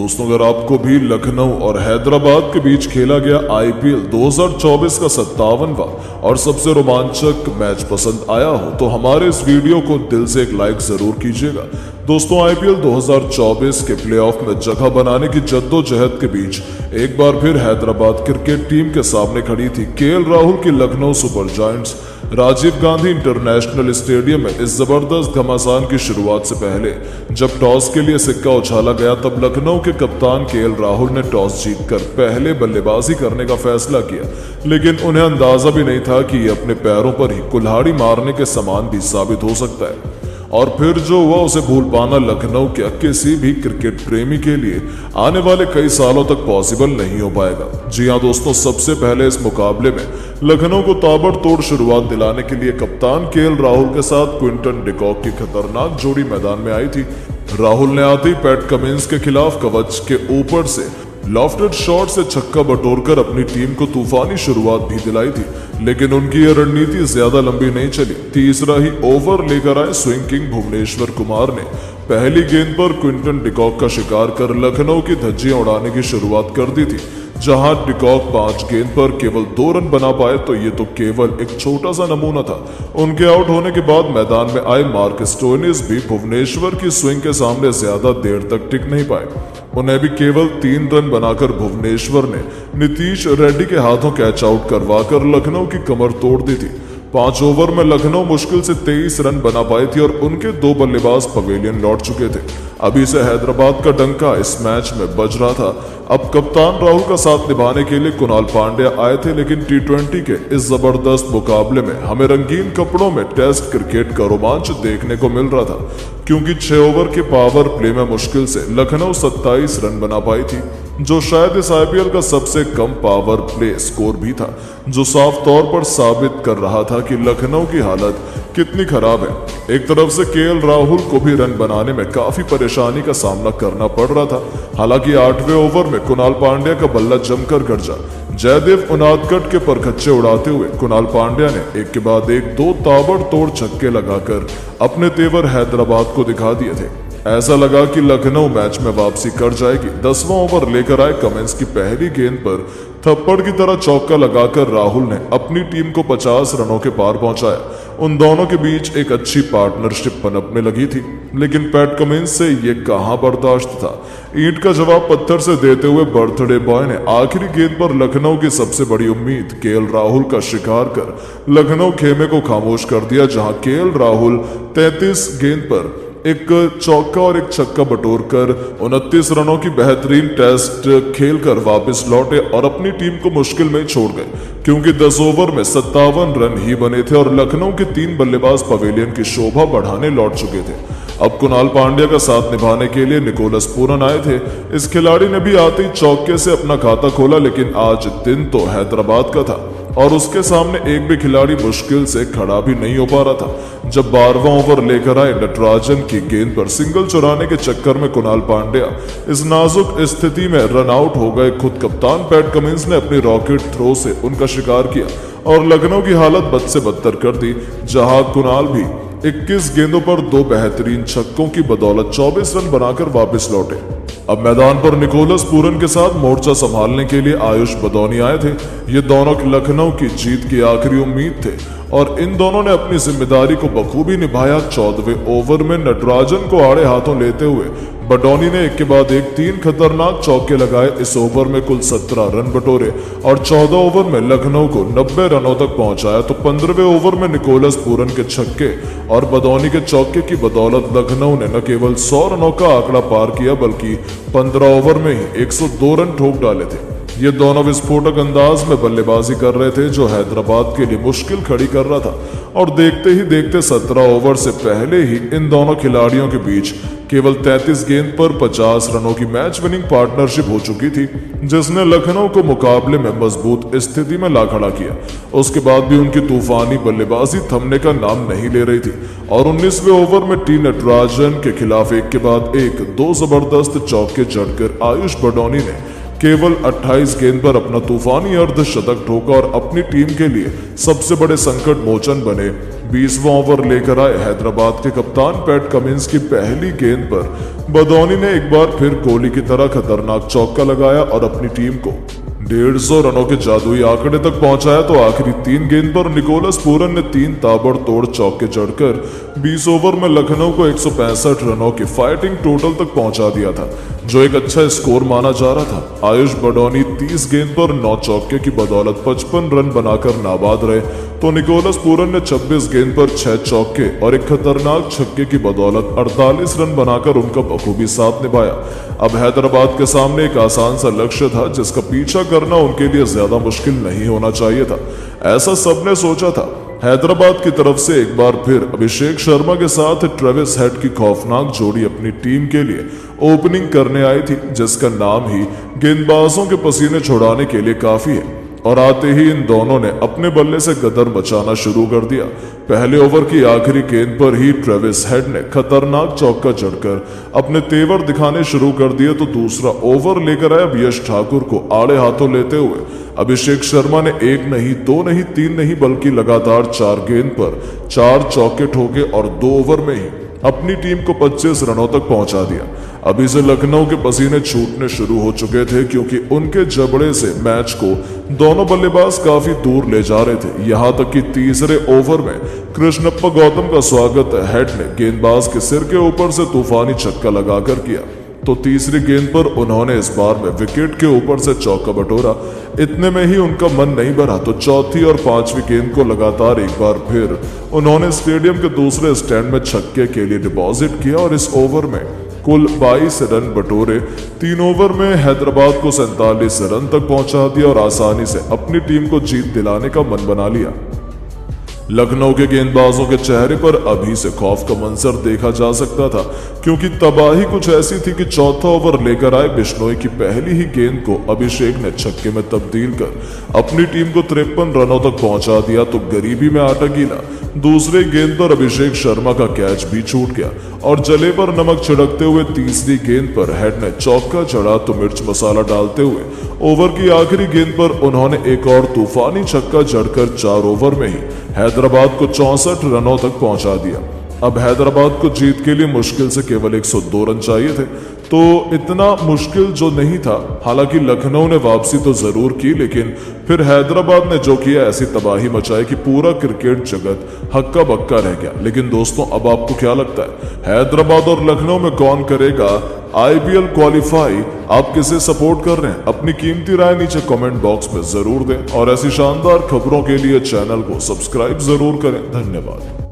दोस्तों, अगर आपको भी लखनऊ और हैदराबाद के बीच खेला गया आईपीएल 2024 का 57वां और सबसे रोमांचक मैच पसंद आया हो तो हमारे इस वीडियो को दिल से एक लाइक जरूर कीजिएगा। दोस्तों, आईपीएल 2024 के प्लेऑफ में जगह बनाने की जद्दोजहद के बीच एक बार फिर हैदराबाद क्रिकेट टीम के सामने खड़ी थी केएल राहुल की Lucknow Super Giants. Rajiv Gandhi International Stadium में इस जबरदस्त घमासान की शुरुआत से पहले जब टॉस के लिए सिक्का उछाला गया तब लखनऊ के कप्तान केएल राहुल ने टॉस जीतकर पहले बल्लेबाजी करने का फैसला किया, लेकिन उन्हें अंदाजा भी नहीं था कि ये अपने पैरों पर ही कुल्हाड़ी मारने के समान भी साबित हो सकता है। और फिर जो हुआ उसे भूल पाना लखनऊ के किसी भी क्रिकेट प्रेमी के लिए आने वाले कई सालों तक पॉसिबल नहीं हो पाएगा। जी हां दोस्तों, सबसे पहले इस मुकाबले में लखनऊ को ताबड़तोड़ शुरुआत दिलाने के लिए कप्तान केएल राहुल के साथ क्विंटन डिकॉक की खतरनाक जोड़ी मैदान में आई थी। राहुल ने आते ही पैट कमिंस के खिलाफ कवच के ऊपर से लॉफ्टेड शॉट से छक्का बटोरकर अपनी टीम को तूफानी शुरुआत भी दिलाई थी, लेकिन उनकी यह रणनीति ज्यादा लंबी नहीं चली। तीसरा ही ओवर लेकर आए स्विंग किंग भुवनेश्वर कुमार ने पहली गेंद पर क्विंटन डिकॉक का शिकार कर लखनऊ की धज्जियां उड़ाने की शुरुआत कर दी थी। जहां डिकॉक 5 गेंद पर केवल 2 रन बना पाए तो ये तो केवल एक छोटा सा नमूना था। उनके आउट होने के बाद मैदान में आए मार्क स्टोइनिस भी भुवनेश्वर की स्विंग के सामने ज्यादा देर तक टिक नहीं पाए। उन्हें भी केवल 3 रन बनाकर भुवनेश्वर ने नीतीश रेड्डी के हाथों कैच आउट करवाकर लखनऊ की कमर तोड़ दी थी। 5 ओवर में लखनऊ मुश्किल से 23 रन बना पाई थी और उनके 2 बल्लेबाज पवेलियन लौट चुके थे। अभी से हैदराबाद का डंका इस मैच में बज रहा था। अब कप्तान राहुल का साथ निभाने के लिए कुणाल पांड्या आए थे, लेकिन टी20 के इस जबरदस्त मुकाबले में हमें रंगीन कपड़ों में टेस्ट क्रिकेट का रोमांच देखने को मिल रहा था, क्योंकि 6 ओवर के पावर प्ले में मुश्किल से लखनऊ 27 रन बना पाई थी, जो शायद इस आईपीएल का सबसे कम पावर प्ले स्कोर भी था, जो साफ तौर पर साबित कर रहा था कि लखनऊ की हालत कितनी खराब है। एक तरफ से केएल राहुल को भी रन बनाने में काफी परेशानी का सामना करना पड़ रहा था। हालांकि 8वें ओवर में कुणाल पांड्या का बल्ला जमकर गरजा। जयदेव उनादकट के परखच्चे उड़ाते हुए कुणाल पांड्या ने एक के बाद एक 2 ताबड़तोड़ छक्के लगाकर अपने तेवर हैदराबाद को दिखा दिए थे। ऐसा लगा कि लखनऊ मैच में वापसी कर जाएगी। 10वां ओवर लेकर आए कमिंस की पहली गेंद पर थप्पड़ की तरह चौका लगाकर राहुल ने अपनी टीम को 50 रनों के पार पहुंचाया। उन दोनों के बीच एक अच्छी पार्टनरशिप पनपने लगी थी, लेकिन पैट कमिंस से ये कहां बर्दाश्त था। ईंट का जवाब पत्थर से देते हुए बर्थडे बॉय ने आखिरी गेंद पर लखनऊ की सबसे बड़ी उम्मीद केएल राहुल का शिकार कर लखनऊ खेमे को खामोश कर दिया, जहां केएल राहुल 33 गेंद पर एक चौका और एक छक्का बटोरकर 29 रनों की बेहतरीन टेस्ट खेलकर वापस लौटे और अपनी टीम को मुश्किल में छोड़ गए, क्योंकि 10 ओवर में 57 रन ही बने थे और लखनऊ के 3 बल्लेबाज पवेलियन की शोभा बढ़ाने लौट चुके थे। अब कुणाल पांड्या का साथ निभाने के लिए निकोलस पूरन आए थे। इस खिलाड़ी ने भी आते ही चौके से अपना खाता खोला, लेकिन आज दिन तो हैदराबाद का था और उसके सामने एक भी खिलाड़ी मुश्किल से खड़ा भी नहीं हो पा रहा था। जब 12वां ओवर लेकर आए नटराजन की गेंद पर सिंगल चुराने के चक्कर में कुणाल पांड्या इस नाजुक स्थिति में रन आउट हो गए। खुद कप्तान पैट कमिंस ने अपनी रॉकेट थ्रो से उनका शिकार किया और लखनऊ की हालत बद से बदतर कर दी, जहां कुणाल भी 21 गेंदों पर 2 बेहतरीन छक्कों की बदौलत 24 रन बनाकर वापस लौटे। अब मैदान पर निकोलस पूरन के साथ मोर्चा संभालने के लिए आयुष बदौनी आए थे। ये दोनों लखनऊ की जीत की आखिरी उम्मीद थे और इन दोनों ने अपनी जिम्मेदारी को बखूबी निभाया। 14वें ओवर में नटराजन को आड़े हाथों लेते हुए बडौनी ने एक के बाद एक 3 खतरनाक चौके लगाए। इस ओवर में कुल 17 रन बटोरे और 14 ओवर में लखनऊ को 90 रनों तक पहुंचाया। तो 15वें ओवर में निकोलस पूरन के छक्के और बडौनी के चौके की बदौलत लखनऊ ने न केवल 100 रनों का आंकड़ा पार किया, बल्कि 15 ओवर में ही 102 रन ठोक डाले थे। ये दोनों विस्फोटक अंदाज में बल्लेबाजी कर रहे थे, जो हैदराबाद के लिए मुश्किल खड़ी कर रहा था। और देखते ही देखते 17 ओवर से पहले ही इन दोनों खिलाड़ियों के बीच केवल 33 गेंद पर 50 रनों की मैच विनिंग पार्टनरशिप हो चुकी थी, जिसने लखनऊ को मुकाबले में मजबूत स्थिति में ला खड़ा किया। उसके बाद भी उनकी तूफानी बल्लेबाजी थमने का नाम नहीं ले रही थी और 19वें ओवर में टी नटराजन के खिलाफ एक के बाद एक 2 जबरदस्त चौके जड़कर आयुष बडौनी ने केवल 28 गेंद पर अपना तूफानी अर्धशतक ठोका और अपनी टीम के लिए सबसे बड़े संकट मोचन बने 20वां ओवर लेकर आए हैदराबाद के कप्तान पैट कमिंस की पहली गेंद पर बदौनी ने एक बार फिर कोहली की तरह खतरनाक चौका लगाया और अपनी टीम को 150 रनों के जादुई आंकड़े तक पहुंचाया। तो आखिरी 3 गेंद पर निकोलस पूरन ने 3 ताबड़तोड़ चौके जड़कर 20 ओवर में लखनऊ को 165 रनों की फाइटिंग टोटल तक पहुंचा दिया था, जो एक अच्छा स्कोर माना जा रहा था। आयुष बडौनी 30 गेंद पर 9 चौके की बदौलत 55 रन बनाकर नाबाद रहे, तो निकोलस पूरन ने 26 गेंद पर 6 चौके और एक खतरनाक छक्के की बदौलत 48 रन बनाकर उनका बखूबी साथ निभाया। अब हैदराबाद के सामने एक आसान सा लक्ष्य था जिसका पीछा करना उनके लिए ज्यादा मुश्किल नहीं होना चाहिए था, ऐसा सबने सोचा था। हैदराबाद की तरफ से एक बार फिर अभिषेक शर्मा के साथ ट्रेविस हेड की खौफनाक जोड़ी अपनी टीम के लिए ओपनिंग करने आई थी, जिसका नाम ही गेंदबाजों के पसीने छुड़ाने के लिए काफी है। और आते ही इन दोनों ने अपने बल्ले से गदर मचाना शुरू कर दिया। पहले ओवर की आखिरी गेंद पर ही ट्रेविस हेड ने खतरनाक चौका जड़कर अपने तेवर दिखाने शुरू कर दिए, तो दूसरा ओवर लेकर आए यश ठाकुर को आड़े हाथों लेते हुए अभिषेक शर्मा ने 1 नहीं 2 नहीं 3 नहीं बल्कि लगातार 4 गेंद पर 4 चौके ठोके और 2 ओवर में ही अपनी टीम को 25 रनों तक पहुंचा दिया। अभी से लखनऊ के पसीने छूटने शुरू हो चुके थे, क्योंकि उनके जबड़े से मैच को दोनों बल्लेबाज काफी दूर ले जा रहे थे। यहां तक कि तीसरे ओवर में कृष्णप्पा गौतम का स्वागत हेड ने गेंदबाज के सिर के ऊपर से तूफानी छक्का लगाकर किया, तो तीसरी गेंद पर उन्होंने इस बार में विकेट के ऊपर से चौका बटोरा। इतने में ही उनका मन नहीं भरा, तो चौथी और 5वीं गेंद को लगातार एक बार फिर उन्होंने स्टेडियम के दूसरे स्टैंड में छक्के के लिए डिपॉजिट किया और इस ओवर में कुल 22 रन बटोरे। 3 ओवर में हैदराबाद को 47 रन तक पहुंचा दिया और आसानी से अपनी टीम को जीत दिलाने का मन बना लिया। लखनऊ के गेंदबाजों के चेहरे पर अभी से खौफ का मंजर देखा जा सकता था, क्योंकि तबाही कुछ ऐसी थी कि चौथा ओवर लेकर आए बिश्नोई की पहली ही गेंद को अभिषेक ने छक्के में तब्दील कर अपनी टीम को 53 रनों तक पहुंचा दिया। तो गरीबी में आटा गीला दूसरे गेंद पर अभिषेक शर्मा का कैच भी छूट गया और जले पर नमक छिड़कते हुए तीसरी गेंद पर हेड ने चौका चढ़ा, तो मिर्च मसाला डालते हुए ओवर की आखिरी गेंद पर उन्होंने एक और तूफानी छक्का जड़कर 4 ओवर में ही हैदराबाद को 64 रनों तक पहुंचा दिया। अब हैदराबाद को जीत के लिए मुश्किल से केवल 102 रन चाहिए थे, तो इतना मुश्किल जो नहीं था। हालांकि लखनऊ ने वापसी तो जरूर की, लेकिन फिर हैदराबाद ने जो किया ऐसी तबाही मचाई कि पूरा क्रिकेट जगत हक्का बक्का रह गया। लेकिन दोस्तों, अब आपको क्या लगता है, हैदराबाद और लखनऊ में कौन करेगा IPL क्वालिफाई? आप किसे सपोर्ट कर रहे हैं? अपनी कीमती राय नीचे कमेंट बॉक्स में जरूर दें और ऐसी शानदार खबरों के लिए चैनल को सब्सक्राइब जरूर करें। धन्यवाद।